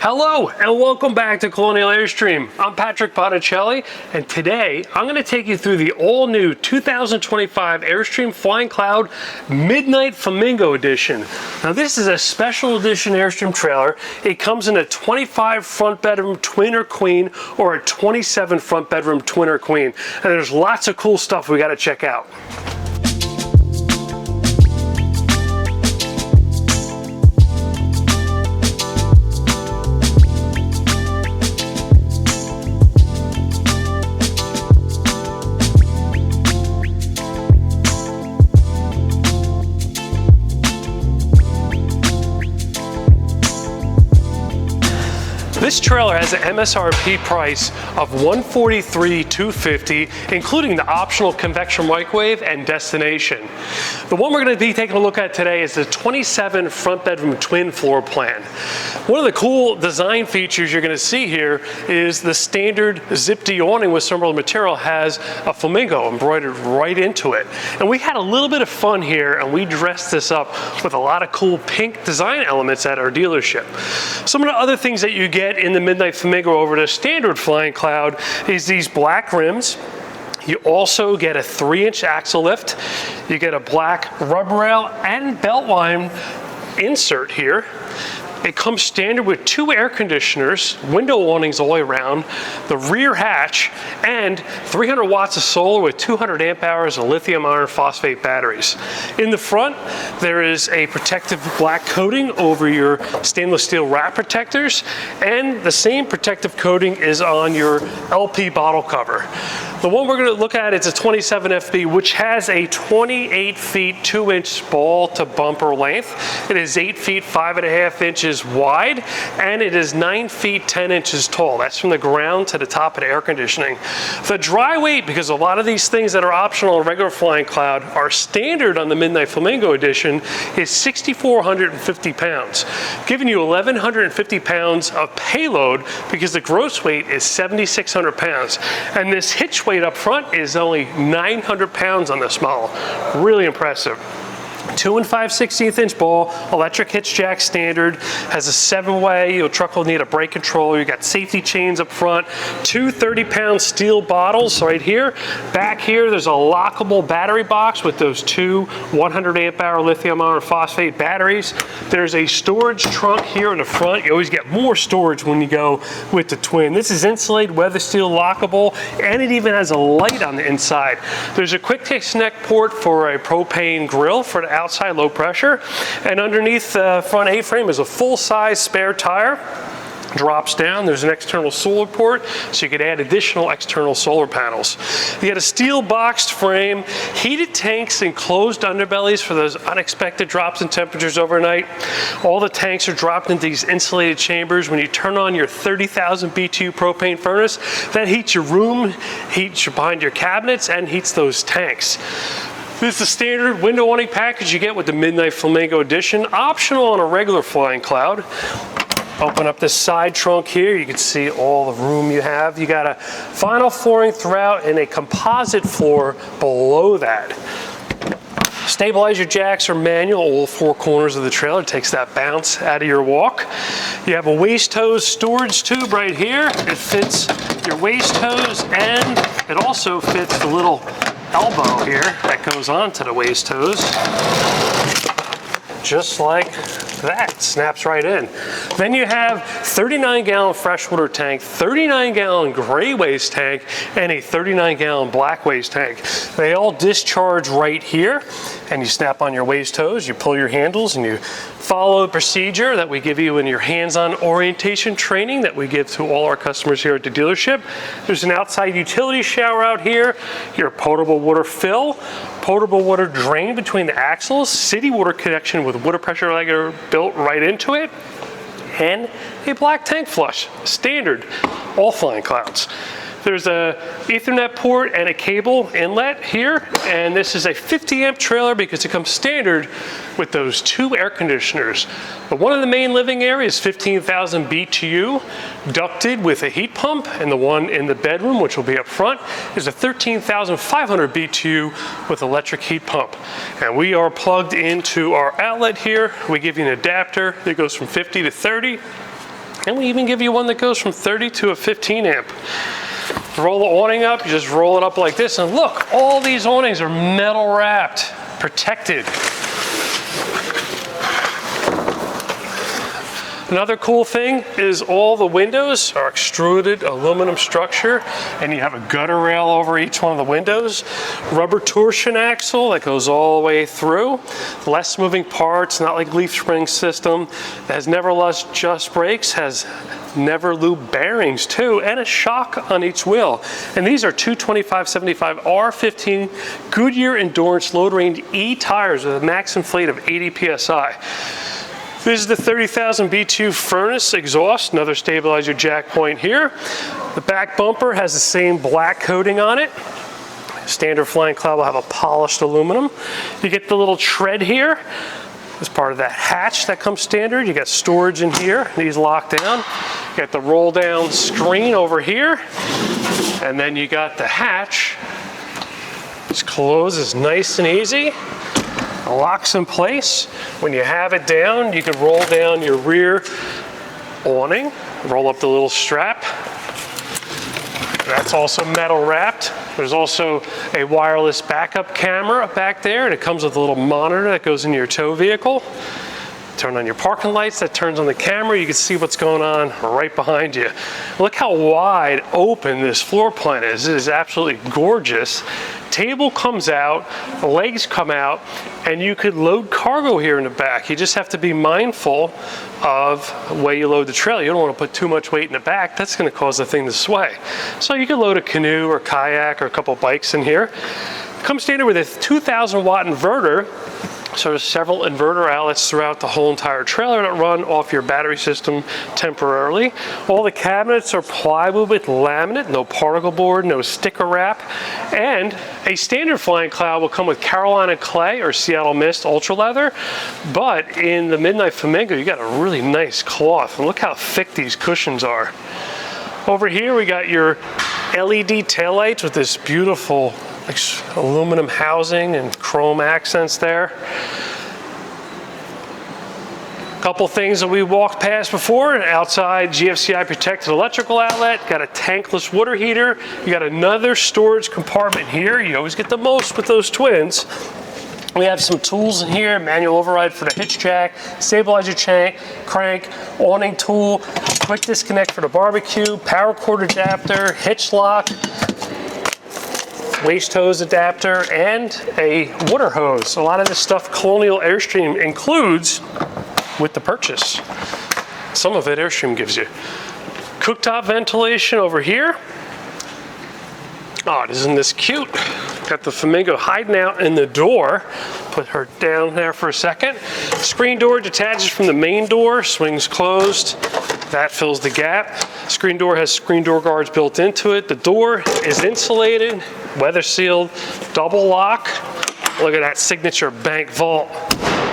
Hello and welcome back to Colonial Airstream. I'm Patrick Botticelli, and today I'm going to take you through the all-new 2025 Airstream Flying Cloud Midnight Flamingo Edition. Now this is a special edition Airstream trailer. It comes in a 25 front bedroom twin or queen or a 27 front bedroom twin or queen. And there's lots of cool stuff we got to check out. This trailer has an MSRP price of $143,250, including the optional convection microwave and destination. The one we're going to be taking a look at today is the 27 front bedroom twin floor plan. One of the cool design features you're going to see here is the standard zip-D awning with some material has a flamingo embroidered right into it. And we had a little bit of fun here, and we dressed this up with a lot of cool pink design elements at our dealership. Some of the other things that you get in the Midnight Flamingo over the standard Flying Cloud is these black rims. You also get a 3-inch axle lift. You get a black rubber rail and belt line insert here. It comes standard with 2 air conditioners, window awnings all the way around, the rear hatch, and 300 watts of solar with 200 amp hours of lithium iron phosphate batteries. In the front, there is a protective black coating over your stainless steel wrap protectors, and the same protective coating is on your LP bottle cover. The one we're going to look at is a 27 FB, which has a 28 feet 2-inch ball to bumper length. It is 8 feet 5.5 inches wide, and it is 9 feet 10 inches tall. That's from the ground to the top of the air conditioning. The dry weight, because a lot of these things that are optional on regular Flying Cloud are standard on the Midnight Flamingo Edition, is 6,450 pounds, giving you 1,150 pounds of payload because the gross weight is 7,600 pounds. And this hitch weight up front is only 900 pounds on this model. Really impressive. 2 5/16 inch ball, electric hitch jack standard, has a 7-way. Your truck will need a brake controller. You got safety chains up front, 2 30-pound steel bottles right here. Back here, there's a lockable battery box with those 2 100 amp hour lithium iron phosphate batteries. There's a storage trunk here in the front. You always get more storage when you go with the twin. This is insulated, weather seal, lockable, and it even has a light on the inside. There's a quick disconnect port for a propane grill for the outside low pressure, and underneath the front A-frame is a full-size spare tire. Drops down, there's an external solar port, so you could add additional external solar panels. You got a steel boxed frame, heated tanks and closed underbellies for those unexpected drops in temperatures overnight. All the tanks are dropped into these insulated chambers. When you turn on your 30,000 BTU propane furnace, that heats your room, heats behind your cabinets, and heats those tanks. This is the standard window awning package you get with the Midnight Flamingo Edition, optional on a regular Flying Cloud. Open up this side trunk here, you can see all the room you have. You got a vinyl flooring throughout and a composite floor below that. Stabilizer jacks are manual, all 4 corners of the trailer. It takes that bounce out of your walk. You have a waist hose storage tube right here. It fits your waist hose, and it also fits the little elbow here that goes onto the waist hose. Just like that, snaps right in. Then you have 39-gallon freshwater tank, 39-gallon gray waste tank, and a 39-gallon black waste tank. They all discharge right here, and you snap on your waste hose, you pull your handles, and you follow the procedure that we give you in your hands-on orientation training that we give to all our customers here at the dealership. There's an outside utility shower out here, your potable water fill, potable water drain between the axles, city water connection with water pressure regulator built right into it, and a black tank flush, standard, all Flying Clouds. There's a Ethernet port and a cable inlet here, and this is a 50 amp trailer because it comes standard with those 2 air conditioners. But one of the main living areas, 15,000 BTU, ducted with a heat pump, and the one in the bedroom, which will be up front, is a 13,500 BTU with electric heat pump. And we are plugged into our outlet here. We give you an adapter that goes from 50 to 30. And we even give you one that goes from 30 to a 15 amp. Roll the awning up, you just roll it up like this, and look, all these awnings are metal wrapped, protected. Another cool thing is all the windows are extruded aluminum structure, and you have a gutter rail over each one of the windows. Rubber torsion axle that goes all the way through. Less moving parts, not like leaf spring system. It has never lost just brakes, has never lube bearings too, and a shock on each wheel. And these are 225/75 R15 Goodyear Endurance Load Range E tires with a max inflate of 80 PSI. This is the 30,000 BTU furnace exhaust, another stabilizer jack point here. The back bumper has the same black coating on it. Standard Flying Cloud will have a polished aluminum. You get the little tread here as part of that hatch that comes standard. You got storage in here, these lock down. You got the roll down screen over here. And then you got the hatch. Just closes nice and easy. Locks in place. When you have it down, you can roll down your rear awning, roll up the little strap. That's also metal wrapped. There's also a wireless backup camera back there, and it comes with a little monitor that goes into your tow vehicle. Turn on your parking lights, that turns on the camera. You can see what's going on right behind you. Look how wide open this floor plan is. It is absolutely gorgeous. Table comes out, the legs come out, and you could load cargo here in the back. You just have to be mindful of the way you load the trailer. You don't want to put too much weight in the back. That's going to cause the thing to sway. So you could load a canoe or kayak or a couple bikes in here. Comes standard with a 2,000 watt inverter. So there's several inverter outlets throughout the whole entire trailer that run off your battery system temporarily. All the cabinets are plywood with laminate, no particle board, no sticker wrap. And a standard Flying Cloud will come with Carolina Clay or Seattle Mist Ultra Leather. But in the Midnight Flamingo, you got a really nice cloth. And look how thick these cushions are. Over here, we got your LED taillights with this beautiful aluminum housing and chrome accents there. Couple things that we walked past before. An outside GFCI protected electrical outlet. Got a tankless water heater. You got another storage compartment here. You always get the most with those twins. We have some tools in here, manual override for the hitch jack, stabilizer crank, awning tool, quick disconnect for the barbecue, power cord adapter, hitch lock, waste hose adapter, and a water hose. A lot of this stuff Colonial Airstream includes with the purchase. Some of it Airstream gives you. Cooktop ventilation over here. Oh, isn't this cute? Got the Flamingo hiding out in the door. Put her down there for a second. Screen door detaches from the main door, swings closed. That fills the gap. Screen door has screen door guards built into it. The door is insulated, weather sealed, double lock. Look at that signature bank vault.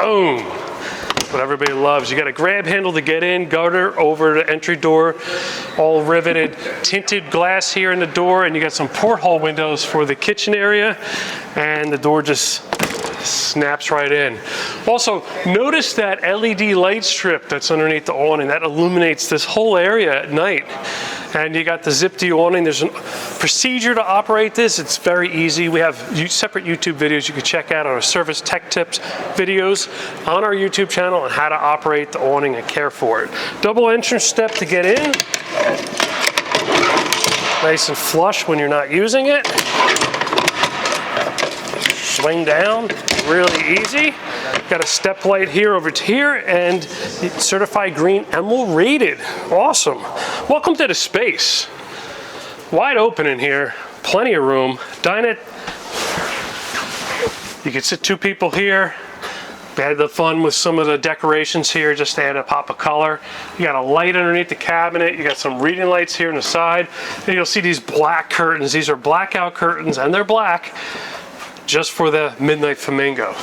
Boom. That's what everybody loves. You got a grab handle to get in, gutter over the entry door, all riveted, tinted glass here in the door, and you got some porthole windows for the kitchen area, and the door just snaps right in. Also, notice that LED light strip that's underneath the awning. That illuminates this whole area at night. And you got the zip-D awning. There's a procedure to operate this. It's very easy. We have separate YouTube videos you can check out on our service tech tips videos on our YouTube channel on how to operate the awning and care for it. Double entrance step to get in. Nice and flush when you're not using it. Swing down, really easy. Got a step light here over here, and certified green emerald rated. Awesome. Welcome to the space. Wide open in here, plenty of room. Dine it. You can sit two people here. We had the fun with some of the decorations here, just to add a pop of color. You got a light underneath the cabinet. You got some reading lights here on the side. And you'll see these black curtains. These are blackout curtains, and they're black, just for the Midnight Flamingo.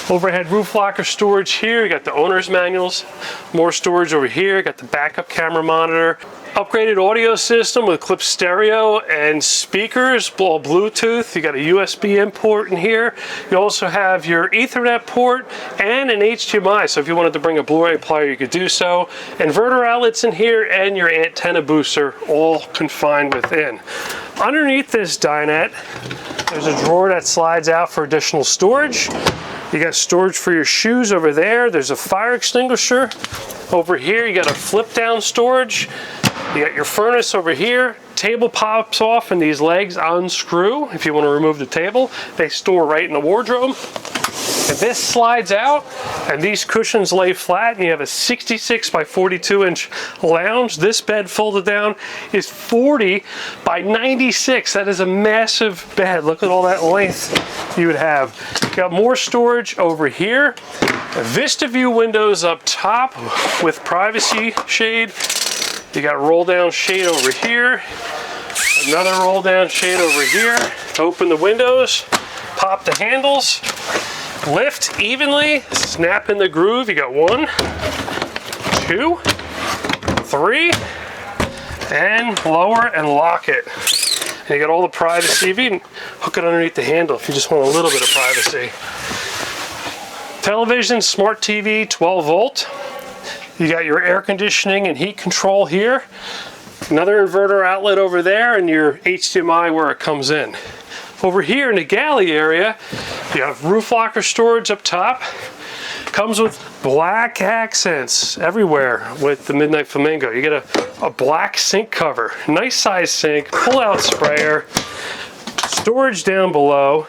Overhead roof locker storage here. You got the owner's manuals. More storage over here. Got the backup camera monitor. Upgraded audio system with clip stereo and speakers, all Bluetooth. You got a USB in port in here. You also have your Ethernet port and an HDMI. So if you wanted to bring a Blu-ray player, you could do so. Inverter outlets in here and your antenna booster all confined within. Underneath this dinette, there's a drawer that slides out for additional storage. You got storage for your shoes over there. There's a fire extinguisher. Over here, you got a flip down storage. You got your furnace over here. Table pops off and these legs unscrew. If you want to remove the table, they store right in the wardrobe. And this slides out and these cushions lay flat and you have a 66 by 42 inch lounge. This bed folded down is 40 by 96. That is a massive bed. Look at all that length you would have. You got more storage over here. Vista view windows up top with privacy shade. You got roll down shade over here. Another roll down shade over here. Open the windows, pop the handles. Lift evenly, snap in the groove. You got 1, 2, 3, and lower and lock it. And you got all the privacy. You can hook it underneath the handle if you just want a little bit of privacy. Television, smart TV, 12 volt. You got your air conditioning and heat control here. Another inverter outlet over there and your HDMI where it comes in. Over here in the galley area, you have roof locker storage up top. Comes with black accents everywhere with the Midnight Flamingo. You get a black sink cover, nice size sink, pull out sprayer, storage down below.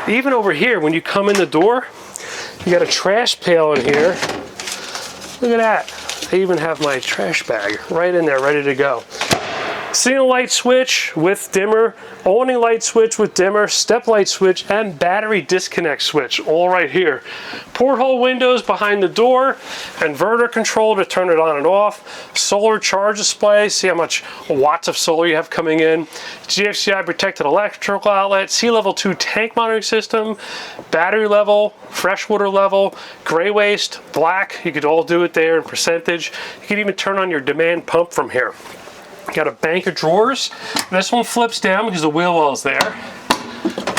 Even over here, when you come in the door, you got a trash pail in here. Look at that. I even have my trash bag right in there, ready to go. Single light switch with dimmer, awning light switch with dimmer, step light switch, and battery disconnect switch, all right here. Porthole windows behind the door, inverter control to turn it on and off, solar charge display, see how much watts of solar you have coming in, GFCI protected electrical outlet, sea level 2 tank monitoring system, battery level, freshwater level, gray waste, black, you could all do it there in percentage. You could even turn on your demand pump from here. Got a bank of drawers. This one flips down because the wheel well is there.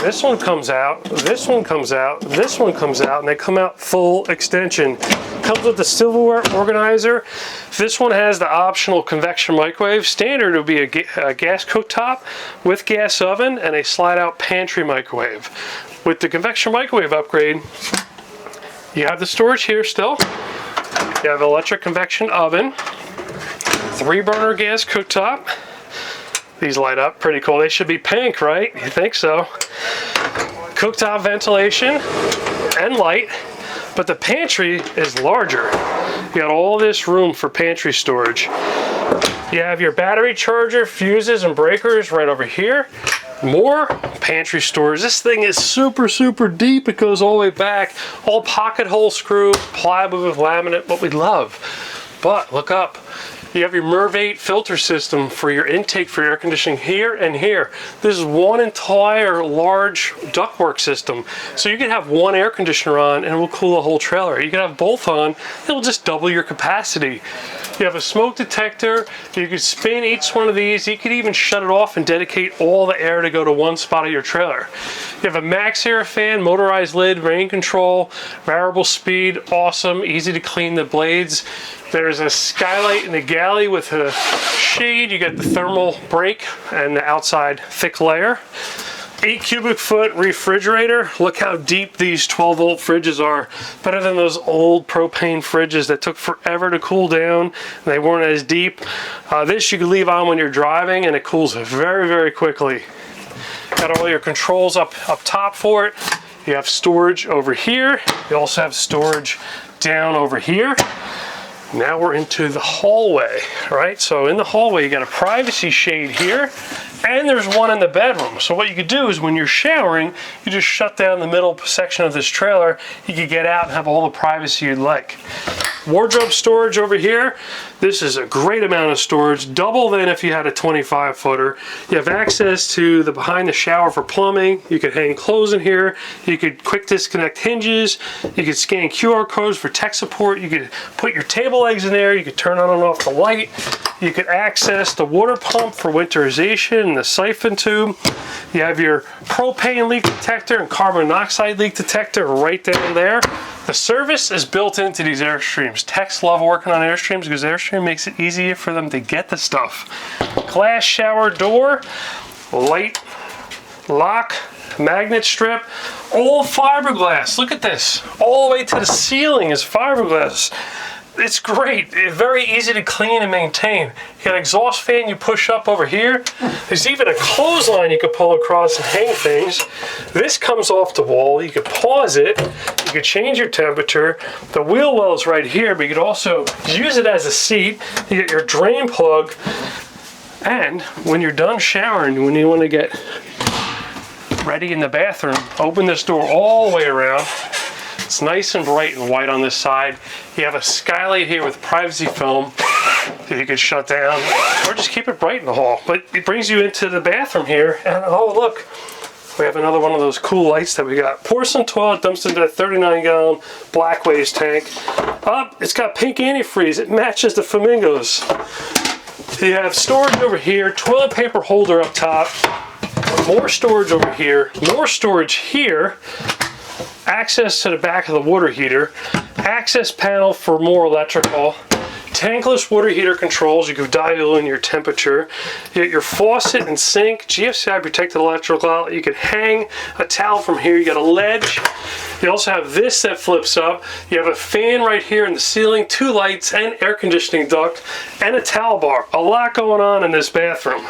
This one comes out, this one comes out, this one comes out, and they come out full extension. Comes with the silverware organizer. This one has the optional convection microwave. Standard would be a gas cooktop with gas oven and a slide out pantry microwave. With the convection microwave upgrade, you have the storage here still. You have electric convection oven. 3-burner gas cooktop. These light up pretty cool. They should be pink, right? You think so? Cooktop ventilation and light, but the pantry is larger. You got all this room for pantry storage. You have your battery charger, fuses, and breakers right over here. More pantry storage. This thing is super, super deep. It goes all the way back. All pocket hole screw, plywood with laminate, what we love. But look up. You have your Mervate filter system for your intake for your air conditioning here and here. This is one entire large ductwork system. So you can have one air conditioner on and it will cool the whole trailer. You can have both on, it'll just double your capacity. You have a smoke detector. You can spin each one of these. You could even shut it off and dedicate all the air to go to one spot of your trailer. You have a max air fan, motorized lid, rain control, variable speed, awesome, easy to clean the blades. There's a skylight in the galley with a shade. You got the thermal brake and the outside thick layer. 8 cubic foot refrigerator. Look how deep these 12 volt fridges are. Better than those old propane fridges that took forever to cool down. They weren't as deep. This you can leave on when you're driving and it cools very, very quickly. Got all your controls up top for it. You have storage over here. You also have storage down over here. Now we're into the hallway, right? So in the hallway, you got a privacy shade here, and there's one in the bedroom. So what you could do is when you're showering, you just shut down the middle section of this trailer. You could get out and have all the privacy you'd like. Wardrobe storage over here. This is a great amount of storage, double than if you had a 25-footer. You have access to the behind the shower for plumbing. You could hang clothes in here. You could quick disconnect hinges. You could scan QR codes for tech support. You could put your table legs in there. You could turn on and off the light. You could access the water pump for winterization and the siphon tube. You have your propane leak detector and carbon monoxide leak detector right down there. The service is built into these Airstreams. Techs love working on Airstreams because Airstream makes it easier for them to get the stuff. Glass shower door, light, lock, magnet strip, all fiberglass. Look at this. All the way to the ceiling is fiberglass. It's great. It's very easy to clean and maintain. You got an exhaust fan you push up over here. There's even a clothesline you could pull across and hang things. This comes off the wall. You could pause it. You could change your temperature. The wheel well is right here, but you could also use it as a seat. You get your drain plug. And when you're done showering, when you want to get ready in the bathroom, open this door all the way around. It's nice and bright and white on this side. You have a skylight here with privacy film that you can shut down or just keep it bright in the hall. But it brings you into the bathroom here, and oh look, we have another one of those cool lights that we got. Porcelain toilet dumps into that 39-gallon black waste tank. It's got pink antifreeze. It matches the Flamingos. You have storage over here, toilet paper holder up top, more storage over here, more storage here. Access to the back of the water heater, access panel for more electrical, tankless water heater controls. You can dial in your temperature. You get your faucet and sink, GFCI protected electrical outlet. You can hang a towel from here. You got a ledge. You also have this that flips up. You have a fan right here in the ceiling, 2 lights and air conditioning duct, and a towel bar. A lot going on in this bathroom.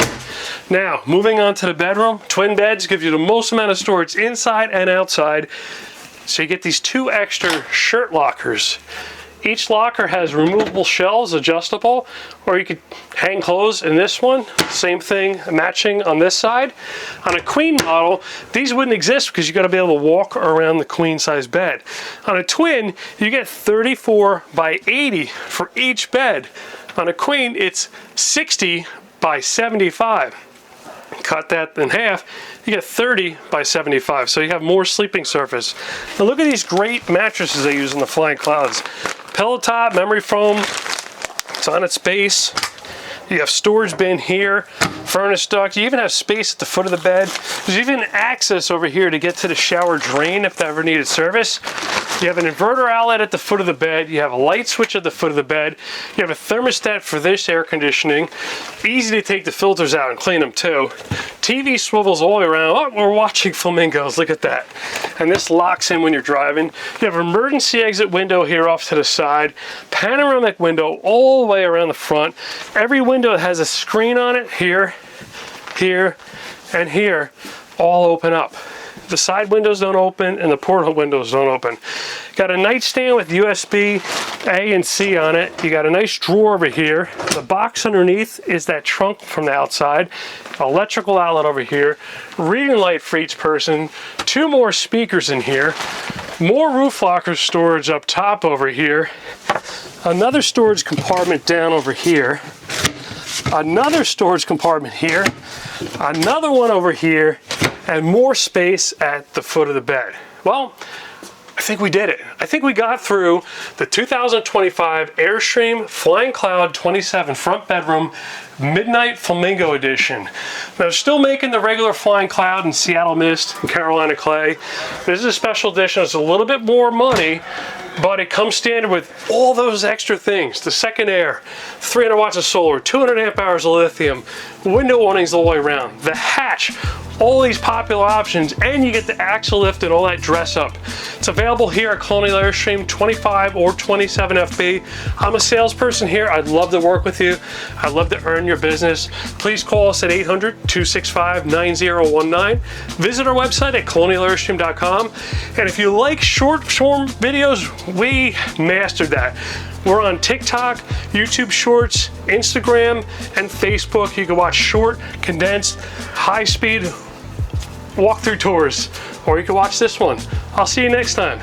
Now, moving on to the bedroom. Twin beds give you the most amount of storage inside and outside. So you get these 2 extra shirt lockers. Each locker has removable shelves, adjustable, or you could hang clothes in this one. Same thing, matching on this side. On a queen model, these wouldn't exist because you got to be able to walk around the queen size bed. On a twin, you get 34 by 80 for each bed. On a queen, it's 60 by 75. Cut that in half, you get 30 by 75, so you have more sleeping surface. Now look at these great mattresses they use in the Flying Clouds. Pillow top, memory foam, it's on its base. You have storage bin here, furnace duct. You even have space at the foot of the bed. There's even access over here to get to the shower drain if that ever needed service. You have an inverter outlet at the foot of the bed. You have a light switch at the foot of the bed. You have a thermostat for this air conditioning. Easy to take the filters out and clean them too. TV swivels all the way around. Oh, we're watching flamingos, look at that. And this locks in when you're driving. You have an emergency exit window here off to the side. Panoramic window all the way around the front. Every window has a screen on it, here, here, and here, all open up. The side windows don't open and the porthole windows don't open. Got a nightstand with USB A and C on it. You got a nice drawer over here. The box underneath is that trunk from the outside. Electrical outlet over here. Reading light for each person. 2 more speakers in here. More roof locker storage up top over here. Another storage compartment down over here. Another storage compartment here. Another one over here. And more space at the foot of the bed. Well, I think we did it. I think we got through the 2025 Airstream Flying Cloud 27 front bedroom Midnight Flamingo Edition. Now, still making the regular Flying Cloud in Seattle Mist and Carolina Clay. This is a special edition. It's a little bit more money, but it comes standard with all those extra things. The second air, 300 watts of solar, 200 amp hours of lithium, window awnings all the way around, the hatch, all these popular options, and you get the axle lift and all that dress up. It's available here at Colonial Airstream, 25 or 27 FB. I'm a salesperson here. I'd love to work with you. I'd love to earn your business. Please call us at 800-265-9019. Visit our website at colonialairstream.com. And if you like short form videos, we mastered that. We're on TikTok, YouTube Shorts, Instagram, and Facebook. You can watch short, condensed, high-speed walkthrough tours, or you can watch this one. I'll see you next time.